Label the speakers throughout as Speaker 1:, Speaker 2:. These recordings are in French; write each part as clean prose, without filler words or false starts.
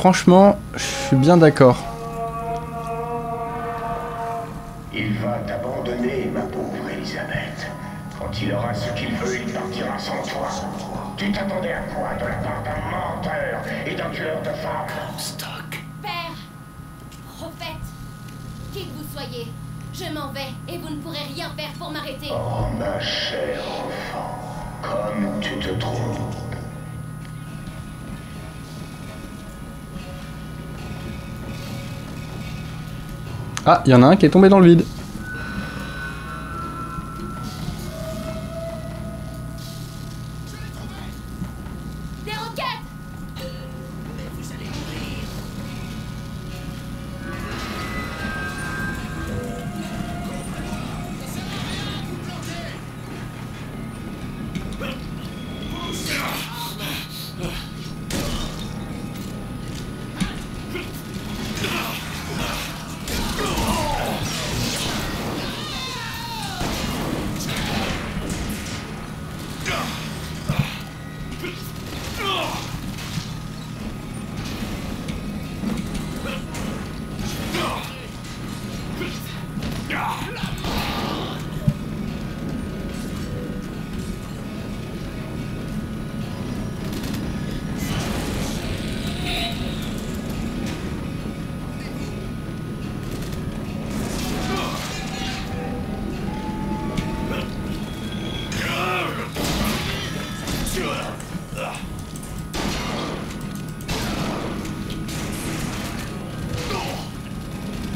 Speaker 1: Franchement, je suis bien d'accord.
Speaker 2: Il va t'abandonner, ma pauvre Elisabeth. Quand il aura ce qu'il veut, il partira sans toi. Tu t'attendais à quoi de la part d'un menteur et d'un tueur de femmes?
Speaker 3: Comstock.
Speaker 4: Père, prophète, qui que vous soyez, je m'en vais et vous ne pourrez rien faire pour m'arrêter.
Speaker 2: Oh, ma chère enfant, comme tu te trompes.
Speaker 1: Ah, il y en a un qui est tombé dans le vide.
Speaker 4: Des roquettes!
Speaker 3: Mais vous allez mourir.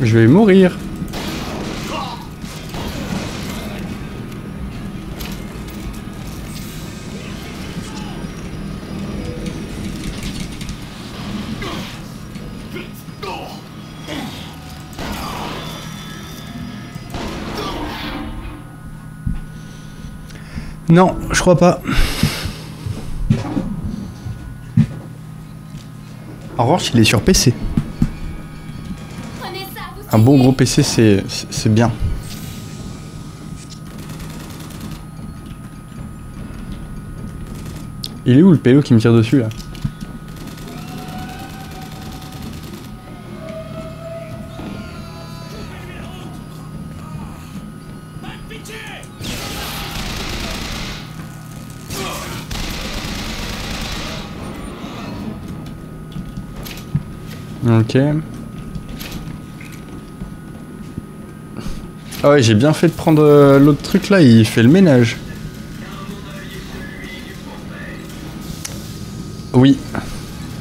Speaker 1: Je vais mourir. Non, je crois pas. En revanche, il est sur PC.
Speaker 4: Prenez ça, vous
Speaker 1: Un bon gros PC, c'est bien. Il est où le pélo qui me tire dessus là? Ok. Ah ouais, j'ai bien fait de prendre l'autre truc là, il fait le ménage. Oui,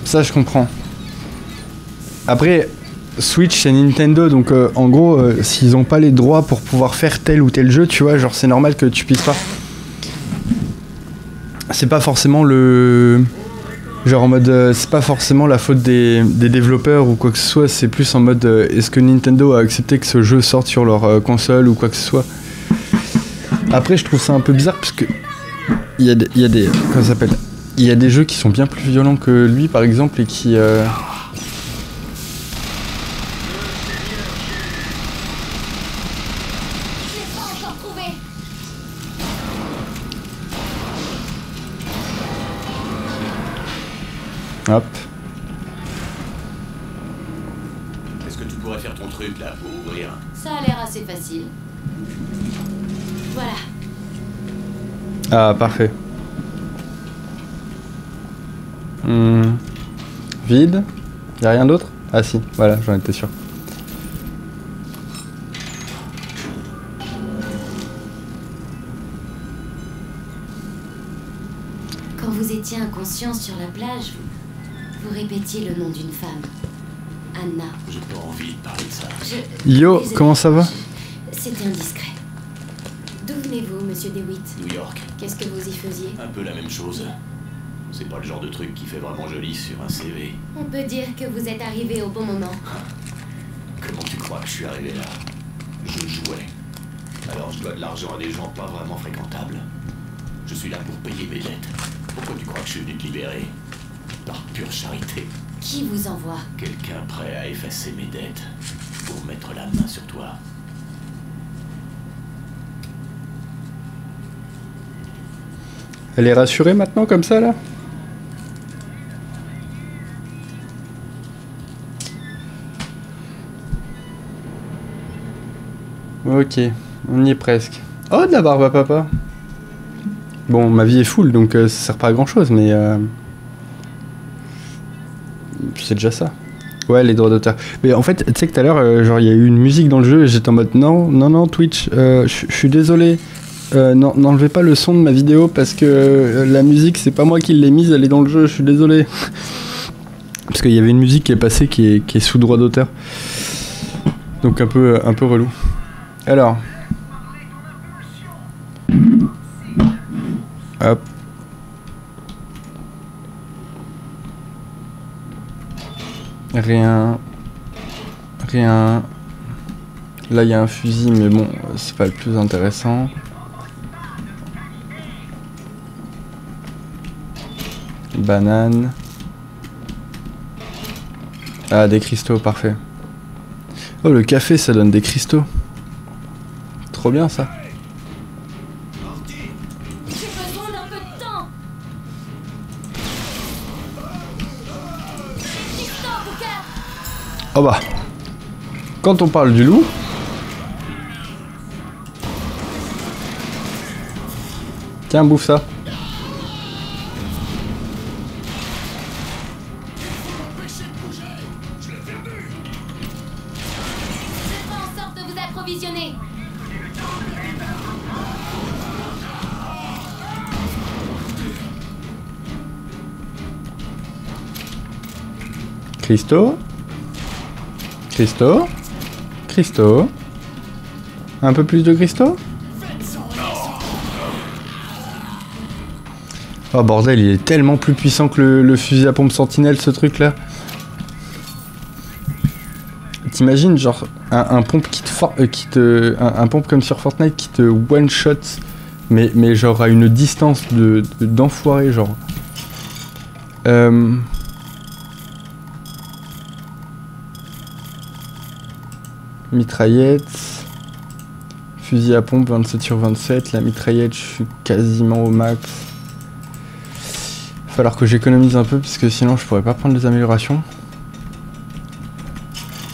Speaker 1: ça je comprends. Après, Switch c'est Nintendo, donc en gros, s'ils ont pas les droits pour pouvoir faire tel ou tel jeu, tu vois, genre c'est normal que tu puisses pas. C'est pas forcément le... Genre en mode, c'est pas forcément la faute des développeurs ou quoi que ce soit, c'est plus en mode, est-ce que Nintendo a accepté que ce jeu sorte sur leur console ou quoi que ce soit. Après, je trouve ça un peu bizarre parce que il y a des comment ça s'appelle? Il y a des jeux qui sont bien plus violents que lui, par exemple, et qui...
Speaker 4: Je l'ai pas encore trouvé.
Speaker 1: Hop.
Speaker 3: Est-ce que tu pourrais faire ton truc là pour ouvrir?
Speaker 4: Ça a l'air assez facile. Voilà.
Speaker 1: Ah, parfait. Vide. Y'a rien d'autre? Ah si, voilà, j'en étais sûr.
Speaker 4: Quand vous étiez inconscient sur la plage, vous répétiez le nom d'une femme. Anna.
Speaker 3: J'ai pas envie de parler de ça.
Speaker 1: Yo,
Speaker 4: Désolée.
Speaker 1: comment ça va?
Speaker 4: C'était indiscret. D'où venez-vous, monsieur DeWitt?
Speaker 3: New York,
Speaker 4: Qu'est-ce que vous y faisiez?
Speaker 3: un peu la même chose. C'est pas le genre de truc qui fait vraiment joli sur un CV.
Speaker 4: On peut dire que vous êtes arrivé au bon moment.
Speaker 3: Comment tu crois que je suis arrivé là? Je jouais. Alors je dois de l'argent à des gens pas vraiment fréquentables. Je suis là pour payer mes dettes. Pourquoi tu crois que je suis venu te libérer? Par pure charité.
Speaker 4: Qui vous envoie?
Speaker 3: Quelqu'un prêt à effacer mes dettes pour mettre la main sur toi.
Speaker 1: Elle est rassurée maintenant comme ça là? Ok, on y est presque. Oh, de la barbe à papa. Bon, ma vie est full, donc ça sert pas à grand chose, mais c'est déjà ça. Ouais, les droits d'auteur. Mais en fait, tu sais que tout à l'heure, genre, il y a eu une musique dans le jeu et j'étais en mode non, Twitch, je suis désolé. Non, n'enlevez pas le son de ma vidéo parce que la musique, c'est pas moi qui l'ai mise, elle est dans le jeu, je suis désolé. Parce qu'il y avait une musique qui est passée qui est sous droit d'auteur. Donc un peu relou. Alors. Hop. Rien. Là, il y a un fusil, mais bon, c'est pas le plus intéressant. Banane. Ah, des cristaux, parfait. Oh, le café, ça donne des cristaux. Trop bien, ça.
Speaker 4: J'ai besoin d'un peu de temps. Stop, Booker.
Speaker 1: Oh bah. Quand on parle du loup... Tiens, bouffe ça.
Speaker 4: Approvisionner.
Speaker 1: Cristaux. Un peu plus de cristaux. Oh bordel, il est tellement plus puissant que le fusil à pompe sentinelle, ce truc là. T'imagines genre un pompe un pompe comme sur Fortnite qui te one shot mais genre à une distance d'enfoiré genre. Mitraillette. Fusil à pompe 27/27, la mitraillette je suis quasiment au max. Il va falloir que j'économise un peu parce que sinon je pourrais pas prendre les améliorations.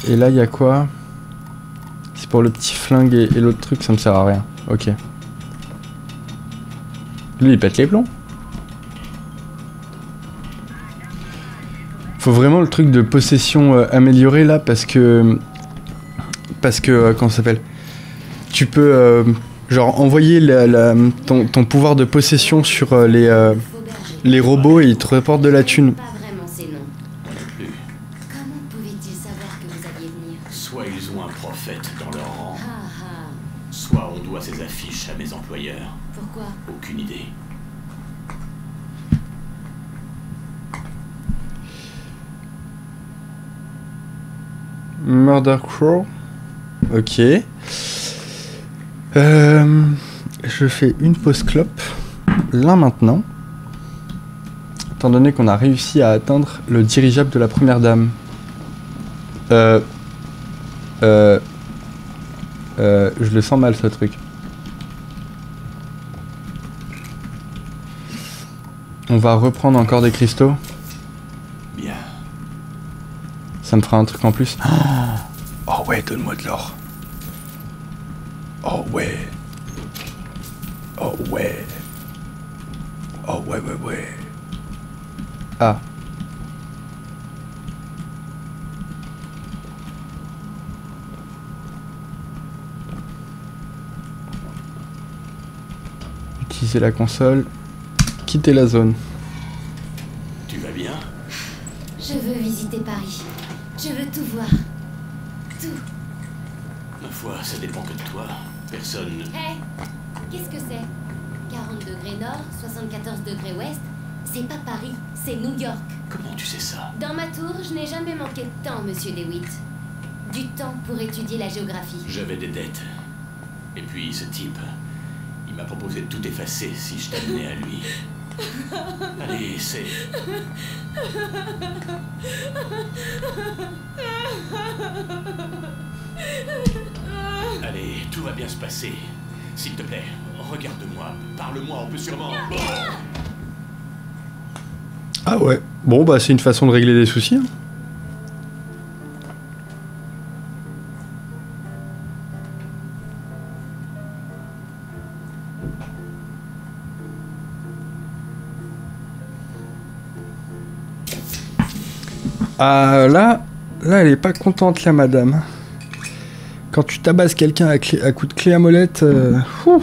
Speaker 1: Et là, il y a quoi? C'est pour le petit flingue et l'autre truc, ça me sert à rien. Ok. Lui, il pète les plombs. Faut vraiment le truc de possession amélioré là, parce que comment ça s'appelle? Tu peux genre envoyer ton pouvoir de possession sur les robots et ils te reportent de la thune.
Speaker 3: Soit ils ont un prophète dans leur rang, soit on doit ces affiches à mes employeurs.
Speaker 4: Pourquoi?
Speaker 3: Aucune idée.
Speaker 1: Murder Crow. Ok. Je fais une pause clope. Là maintenant. Étant donné qu'on a réussi à atteindre le dirigeable de la première dame. Je le sens mal ce truc. On va reprendre encore des cristaux.
Speaker 3: Bien.
Speaker 1: Ça me fera un truc en plus. Oh ouais, donne-moi de l'or. Oh ouais. Oh ouais. Oh ouais, ouais, ouais. Ah. Utiliser la console. Quitter la zone.
Speaker 3: Tu vas bien?
Speaker 4: Je veux visiter Paris. Je veux tout voir. Tout.
Speaker 3: Ma foi, ça dépend que de toi. Personne...
Speaker 4: Hé, qu'est-ce que c'est? 40 degrés nord, 74 degrés ouest? C'est pas Paris, c'est New York.
Speaker 3: Comment tu sais ça?
Speaker 4: Dans ma tour, je n'ai jamais manqué de temps, monsieur DeWitt. Du temps pour étudier la géographie.
Speaker 3: J'avais des dettes. Et puis ce type, il m'a proposé de tout effacer si je t'amenais à lui. Allez, c'est... Allez, tout va bien se passer. S'il te plaît, regarde-moi, parle-moi, on peut sûrement...
Speaker 1: Ah ouais. Bon bah c'est une façon de régler des soucis. Hein. Ah, là, elle est pas contente, la madame. Quand tu tabasses quelqu'un à coup de clé à molette... En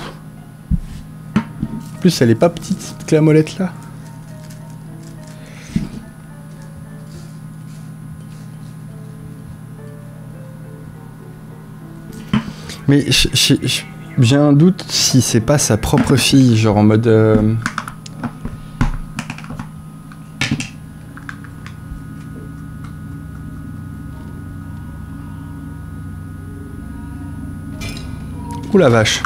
Speaker 1: plus, elle est pas petite, cette clé à molette, là. Mais j'ai un doute si c'est pas sa propre fille, genre en mode... Ouh la vache.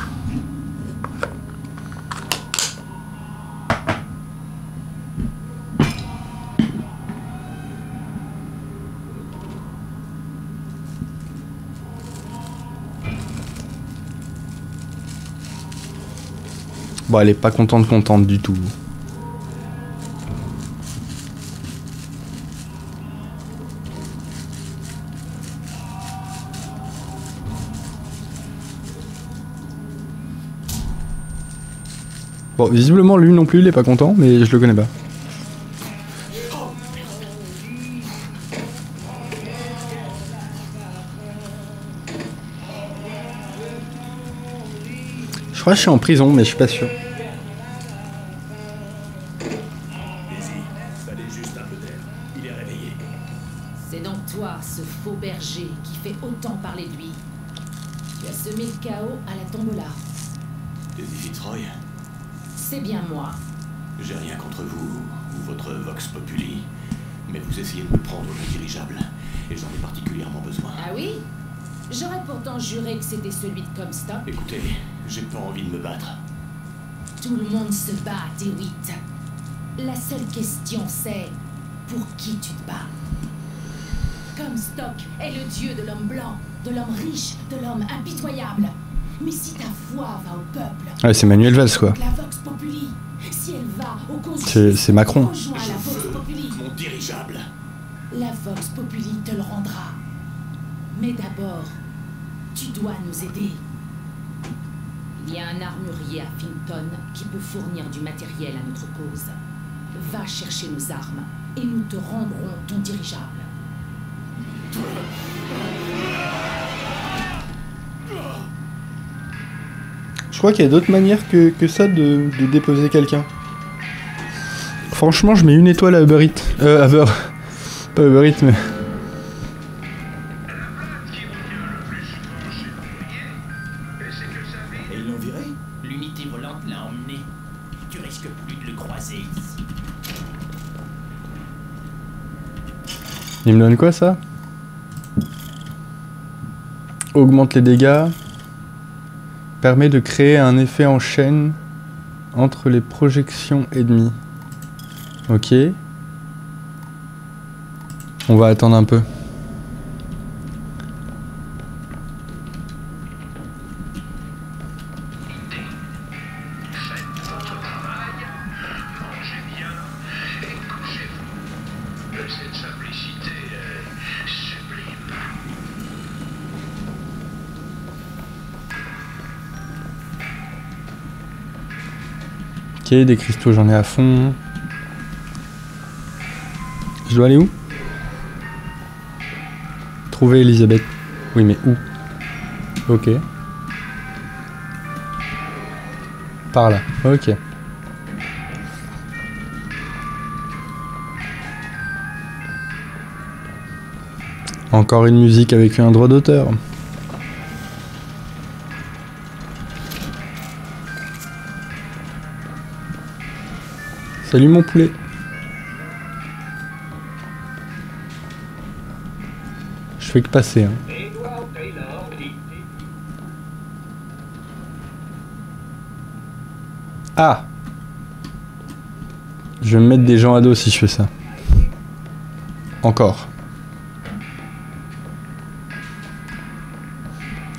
Speaker 1: Bon, elle est pas contente du tout. Bon, visiblement, lui non plus, il est pas content, mais je le connais pas. Je crois que je suis en prison, mais je suis pas sûr.
Speaker 5: C'est donc toi, ce faux berger, qui fait autant parler de lui. Tu as semé le chaos à la tombola.
Speaker 3: Daisy Fitzroy?
Speaker 5: C'est bien moi.
Speaker 3: J'ai rien contre vous ou votre Vox Populi, mais vous essayez de me prendre le dirigeable, et j'en ai particulièrement besoin.
Speaker 5: Ah oui? J'aurais pourtant juré que c'était celui de Comstock.
Speaker 3: Écoutez, j'ai pas envie de me battre.
Speaker 5: Tout le monde se bat, DeWitt. La seule question c'est, pour qui tu te bats? Comstock est le dieu de l'homme blanc, de l'homme riche, de l'homme impitoyable. Mais si ta foi va au peuple...
Speaker 1: Ouais, c'est Manuel Valls, quoi.
Speaker 5: La Vox Populi, si elle va au cause...
Speaker 1: C'est Macron.
Speaker 5: Rejoins la Vox Populi.
Speaker 3: Mon dirigeable.
Speaker 5: La Vox Populi te le rendra. Mais d'abord, tu dois nous aider. Il y a un armurier à Finton qui peut fournir du matériel à notre cause. Va chercher nos armes et nous te rendrons ton dirigeable.
Speaker 1: Je crois qu'il y a d'autres manières que ça de déposer quelqu'un. Franchement, je mets une étoile à Uber Eats. Pas Uber Eats, mais...
Speaker 3: Et ils l'ont viré?
Speaker 6: L'unité volante l'a emmené. Tu risques plus de le croiser ici.
Speaker 1: Il me donne quoi, ça? Augmente les dégâts. Permet de créer un effet en chaîne entre les projections ennemies. Ok. On va attendre un peu. Ok, des cristaux, j'en ai à fond. Je dois aller où? Trouver Elisabeth. Oui, mais où? Ok. Par là. Ok. Encore une musique avec un droit d'auteur. Salut mon poulet. Je fais que passer. Hein. Ah! Je vais me mettre des gens à dos si je fais ça. Encore.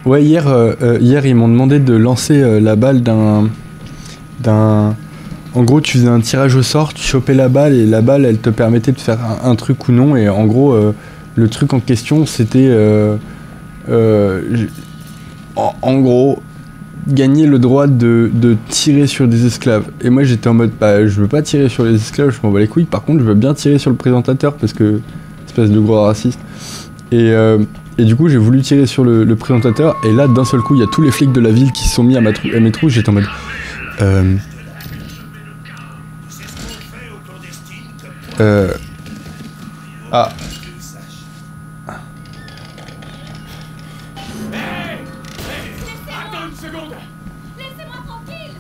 Speaker 1: Ouais, hier ils m'ont demandé de lancer la balle d'un... En gros, tu faisais un tirage au sort, tu chopais la balle et la balle, elle te permettait de faire un truc ou non. Et en gros, le truc en question, c'était... en gros, gagner le droit de tirer sur des esclaves. Et moi, j'étais en mode, bah, je veux pas tirer sur les esclaves, je m'en bats les couilles. Par contre, je veux bien tirer sur le présentateur parce que espèce de gros raciste. Et du coup, j'ai voulu tirer sur le présentateur, et là, d'un seul coup, il y a tous les flics de la ville qui se sont mis à mes trous. J'étais en mode... Ah.
Speaker 3: Attends une seconde.
Speaker 4: Laissez-moi tranquille.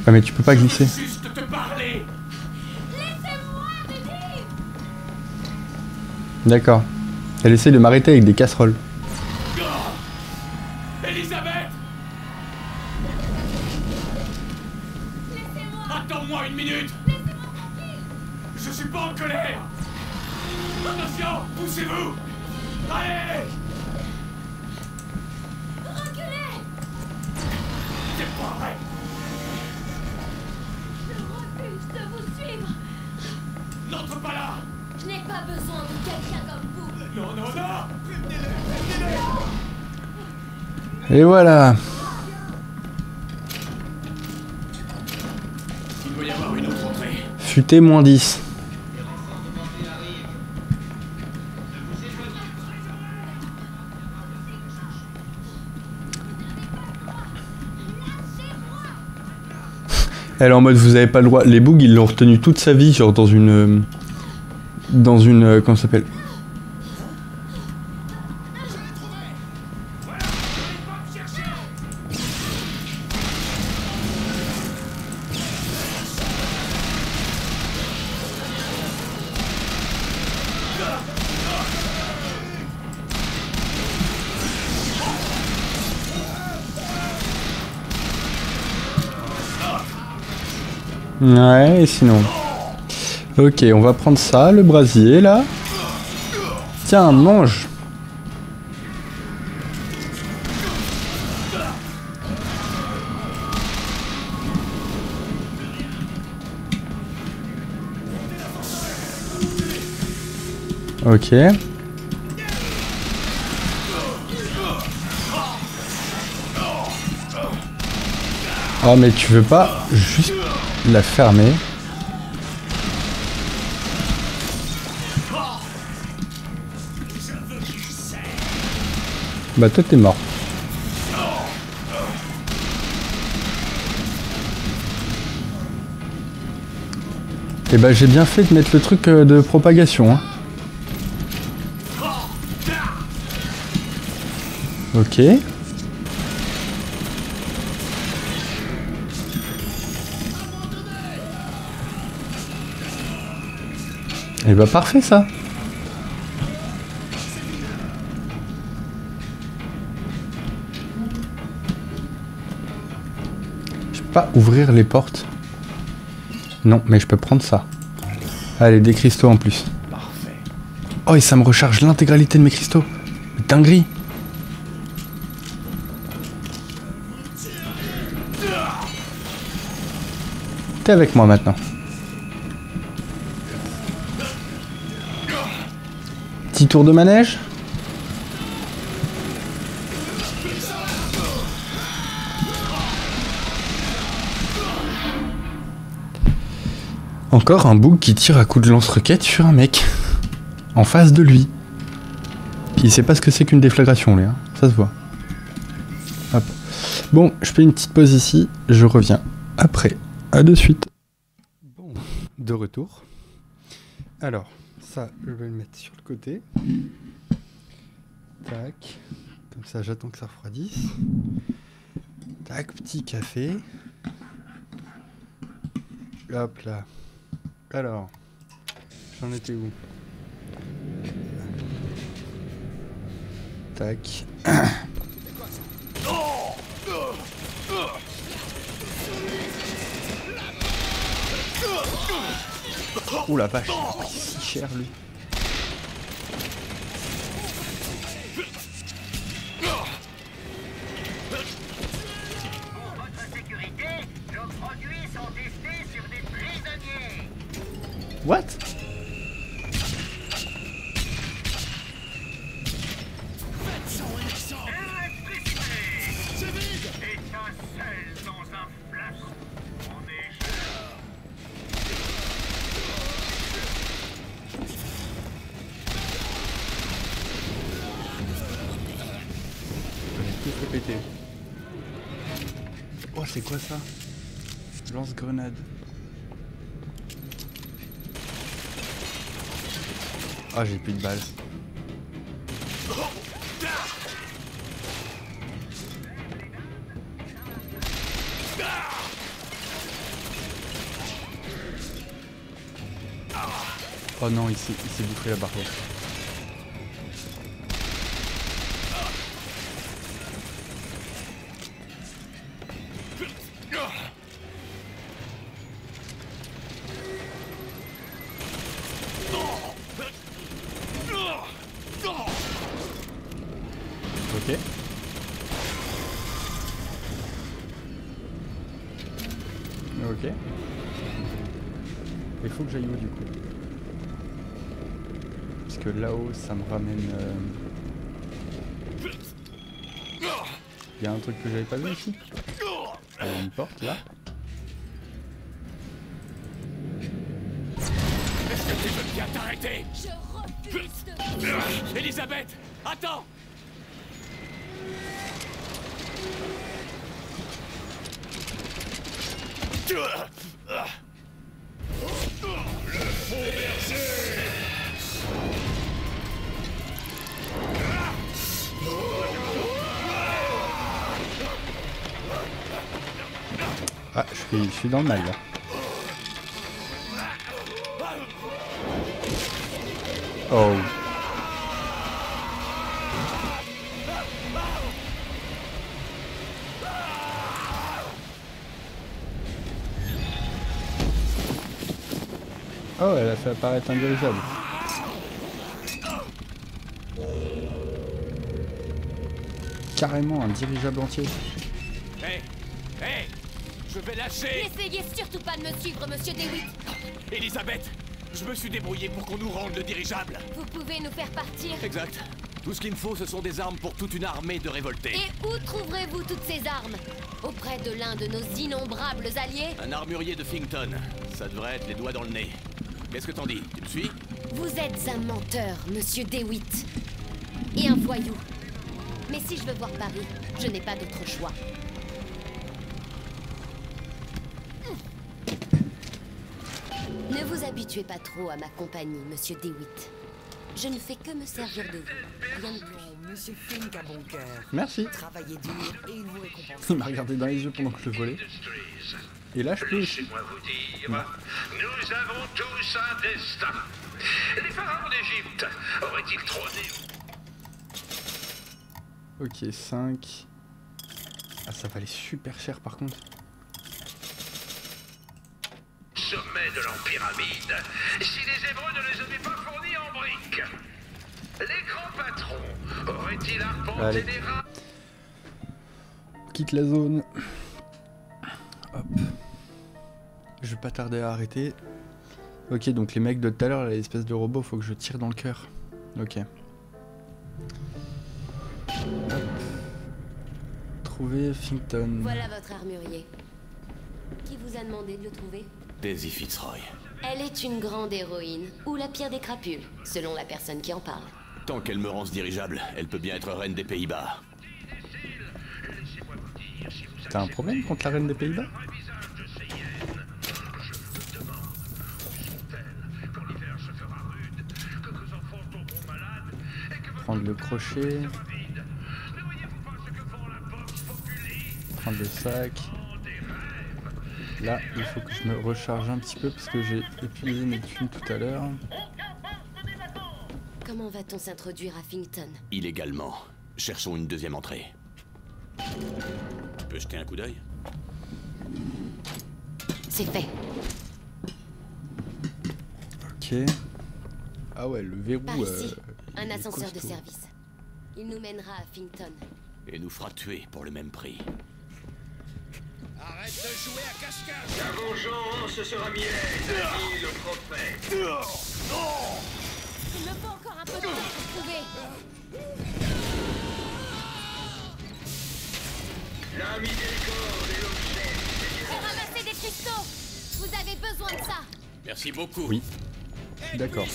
Speaker 1: Ah mais tu peux pas glisser.
Speaker 3: Juste te parler.
Speaker 4: Laissez-moi, j'ai dit.
Speaker 1: D'accord. Elle essaie de m'arrêter avec des casseroles.
Speaker 3: Elisabeth.
Speaker 4: Laissez-moi.
Speaker 3: Attends-moi une minute.
Speaker 4: Laissez-moi tranquille.
Speaker 3: Je suis pas en colère. Attention, poussez-vous. Allez.
Speaker 4: Reculez.
Speaker 3: C'est pas vrai.
Speaker 4: Je refuse de vous suivre.
Speaker 3: N'entre pas là.
Speaker 4: Je n'ai pas besoin de quelqu'un comme vous.
Speaker 3: Non, non, non.
Speaker 1: Et voilà.
Speaker 3: Il doit y avoir une autre entrée.
Speaker 1: Futé moins 10. Elle est en mode vous avez pas le droit. Les bugs ils l'ont retenu toute sa vie, genre dans une comment ça s'appelle? Ouais, et sinon. Ok, on va prendre ça, le brasier là. Tiens, mange. Ok. Oh mais tu veux pas juste la fermer? Bah toi t'es mort. Et bah j'ai bien fait de mettre le truc de propagation hein. Ok. Et bah parfait ça. Je peux pas ouvrir les portes. Non, mais je peux prendre ça. Allez, des cristaux en plus.
Speaker 3: Parfait.
Speaker 1: Oh, et ça me recharge l'intégralité de mes cristaux. Dinguerie. T'es avec moi maintenant. Petit tour de manège. Encore un bug qui tire à coups de lance-roquette sur un mec. En face de lui. Il sait pas ce que c'est qu'une déflagration, lui. Hein. Ça se voit. Hop. Bon, je fais une petite pause ici. Je reviens après. À de suite. Bon, de retour. Alors, ça, je vais le mettre sur le côté. Tac. Comme ça, j'attends que ça refroidisse. Tac, petit café. Hop là. Alors, j'en étais où? Tac. Ouh la vache, il a pris si cher lui.
Speaker 7: Pour votre sécurité, nos produits sont testés sur des prisonniers.
Speaker 1: What? fait péter. Oh, c'est quoi ça? Lance-grenade. Ah, j'ai plus de balles. Oh non, il s'est bouffé la barrière. Ok. Ok. Il faut que j'aille où du coup? Parce que là-haut ça me ramène... Il y a un truc que j'avais pas vu ici? Il y a une porte là.
Speaker 3: Est-ce que tu veux bien t'arrêter?
Speaker 4: Je refuse de...
Speaker 3: Elisabeth, attends!
Speaker 1: Ah, je suis dans le mal là. Oh. Oh, elle a fait apparaître un dirigeable. Carrément un dirigeable entier.
Speaker 3: Hé! Hé! Je vais lâcher!
Speaker 4: N'essayez surtout pas de me suivre, monsieur DeWitt.
Speaker 3: Elisabeth! Je me suis débrouillé pour qu'on nous rende le dirigeable.
Speaker 4: Vous pouvez nous faire partir.
Speaker 3: Exact. Tout ce qu'il me faut, ce sont des armes pour toute une armée de révoltés.
Speaker 4: Et où trouverez-vous toutes ces armes? Auprès de l'un de nos innombrables alliés?
Speaker 3: Un armurier de Finkton. Ça devrait être les doigts dans le nez. Qu'est-ce que t'en dis? Tu me suis?
Speaker 4: Vous êtes un menteur, monsieur DeWitt. Et un voyou. Mais si je veux voir Paris, je n'ai pas d'autre choix. Ne vous habituez pas trop à ma compagnie, monsieur DeWitt. Je ne fais que me servir de vous. Rien de plus.
Speaker 8: Non, Monsieur Fink a bon cœur.
Speaker 1: Merci.
Speaker 8: Travaillez dur et il vous récompense.
Speaker 1: Il m'a regardé dans les yeux pendant que je volais. Et là, je peux aussi.
Speaker 2: Laissez-moi vous dire, nous avons tous un destin. Les pharaons d'Égypte auraient-ils trôné?
Speaker 1: Ok, 5. Ah, ça valait super cher par contre.
Speaker 2: Sommet de l'Empyramide, si les Hébreux ne les avaient pas fournis en briques, les grands patrons auraient-ils arpenté
Speaker 1: Allez.
Speaker 2: les rats?
Speaker 1: Quitte la zone. Hop. Je vais pas tarder à arrêter. Ok, donc les mecs de tout à l'heure, l'espèce de robot, faut que je tire dans le cœur. Ok. Hop. Trouver Finkton.
Speaker 4: Voilà votre armurier. Qui vous a demandé de le trouver?
Speaker 3: Daisy Fitzroy.
Speaker 4: Elle est une grande héroïne, ou la pire des crapules, selon la personne qui en parle.
Speaker 3: Tant qu'elle me rend ce dirigeable, elle peut bien être reine des Pays-Bas.
Speaker 1: T'as un problème contre la reine des Pays-Bas? Prendre le crochet. Prendre le sac. Là, il faut que je me recharge un petit peu parce que j'ai épuisé mes thunes tout à l'heure.
Speaker 4: Comment va-t-on s'introduire à Finkton?
Speaker 3: Illégalement. Cherchons une deuxième entrée. Tu peux jeter un coup d'œil?
Speaker 4: C'est fait.
Speaker 1: Ok. Ah ouais, le verrou.
Speaker 4: Par ici,
Speaker 1: il
Speaker 4: un
Speaker 1: est
Speaker 4: ascenseur de
Speaker 1: costaud.
Speaker 4: service. Il nous mènera à Finkton.
Speaker 3: Et nous fera tuer pour le même prix.
Speaker 6: Arrête de jouer à cache-cache.
Speaker 2: La vengeance sera mienne, a dit le prophète.
Speaker 4: Il me faut encore un peu de temps pour trouver.
Speaker 2: La miséricorde est l'objet.
Speaker 4: J'ai ramassé des cristaux. Vous avez besoin de ça.
Speaker 3: Merci beaucoup.
Speaker 1: Oui. D'accord.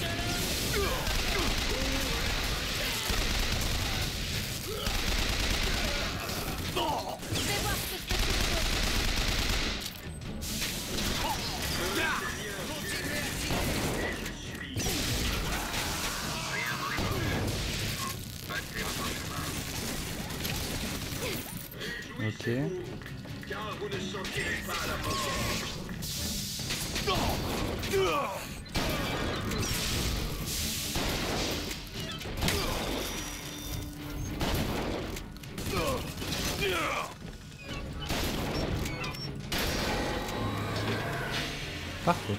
Speaker 1: Ok.
Speaker 2: Car vous ne sentirez pas la mort.
Speaker 1: Parfait.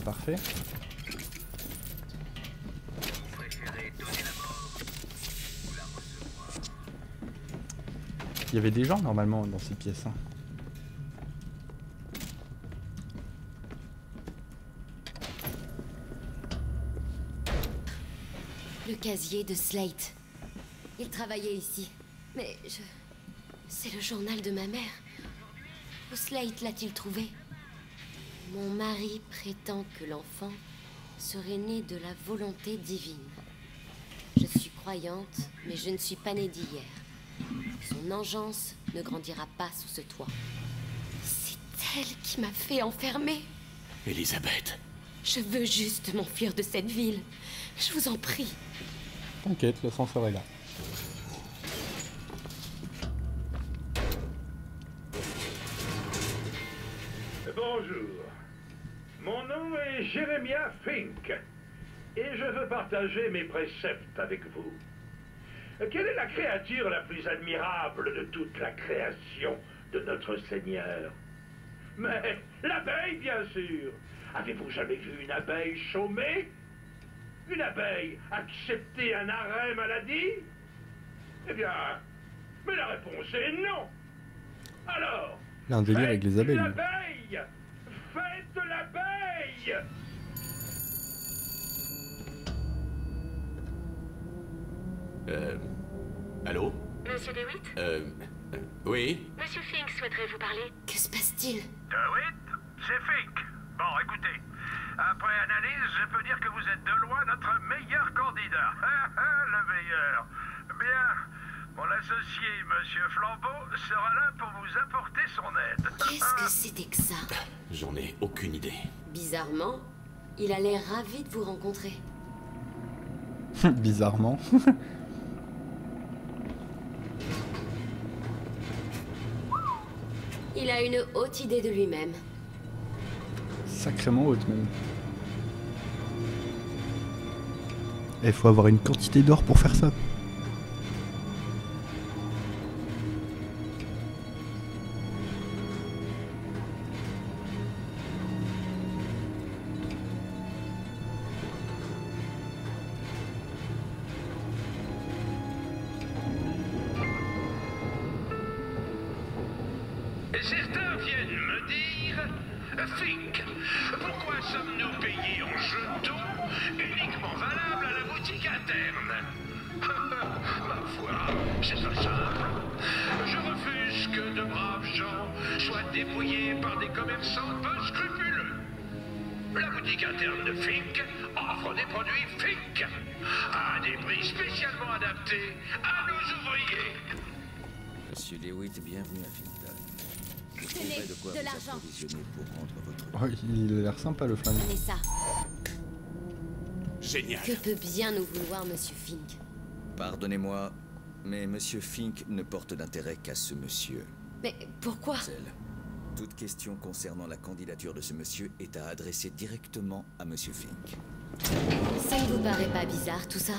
Speaker 1: Parfait. Il y avait des gens normalement dans ces pièces. Hein.
Speaker 4: Le casier de Slate. Il travaillait ici. Mais je... C'est le journal de ma mère. Où Slate l'a-t-il trouvé? Mon mari prétend que l'enfant serait né de la volonté divine. Je suis croyante, mais je ne suis pas née d'hier. Son engeance ne grandira pas sous ce toit. C'est elle qui m'a fait enfermer.
Speaker 3: Elisabeth.
Speaker 4: Je veux juste m'enfuir de cette ville. Je vous en prie.
Speaker 1: T'inquiète, l'ascenseur est là.
Speaker 2: Bonjour. Mon nom est Jeremiah Fink. Et je veux partager mes préceptes avec vous. Quelle est la créature la plus admirable de toute la création de notre Seigneur? Mais l'abeille, bien sûr. Avez-vous jamais vu une abeille chômer? Une abeille accepter un arrêt maladie? Eh bien, mais la réponse est non. Alors,
Speaker 1: Il y a un délire avec les abeilles.
Speaker 2: l'abeille! Faites l'abeille!
Speaker 3: Allô?
Speaker 9: Monsieur DeWitt?
Speaker 3: Oui?
Speaker 9: Monsieur Fink souhaiterait vous parler.
Speaker 4: Que se passe-t-il?
Speaker 7: DeWitt, c'est Fink. Bon, écoutez, après analyse, je peux dire que vous êtes de loin notre meilleur candidat. Le meilleur. Bien, mon associé, Monsieur Flambeau, sera là pour vous apporter son aide.
Speaker 4: Qu'est-ce que c'était que ça?
Speaker 3: J'en ai aucune idée.
Speaker 4: Bizarrement, il a l'air ravi de vous rencontrer.
Speaker 1: Bizarrement.
Speaker 4: Il a une haute idée de lui-même.
Speaker 1: Sacrément haute même. Il faut avoir une quantité d'or pour faire ça.
Speaker 2: Certains viennent me dire, Fink, pourquoi sommes-nous payés en jetons uniquement valables à la boutique interne? Ma foi, c'est très simple. Je refuse que de braves gens soient dépouillés par des commerçants peu scrupuleux. La boutique interne de Fink offre des produits Fink à des prix spécialement adaptés à nos ouvriers.
Speaker 10: Monsieur DeWitt, bienvenue à Finton. Vous
Speaker 4: Tenez,
Speaker 10: trouverez de quoi
Speaker 4: de
Speaker 10: vous
Speaker 4: l'argent.
Speaker 10: approvisionner pour rendre votre...
Speaker 1: Oh, il a l'air sympa le flingue.
Speaker 4: Prenez ça.
Speaker 3: Génial.
Speaker 4: Que peut bien nous vouloir Monsieur Fink?
Speaker 10: Pardonnez-moi, mais Monsieur Fink ne porte d'intérêt qu'à ce monsieur.
Speaker 4: Mais pourquoi?
Speaker 10: Toute question concernant la candidature de ce monsieur est à adresser directement à Monsieur Fink.
Speaker 4: Ça ne vous paraît pas bizarre tout ça?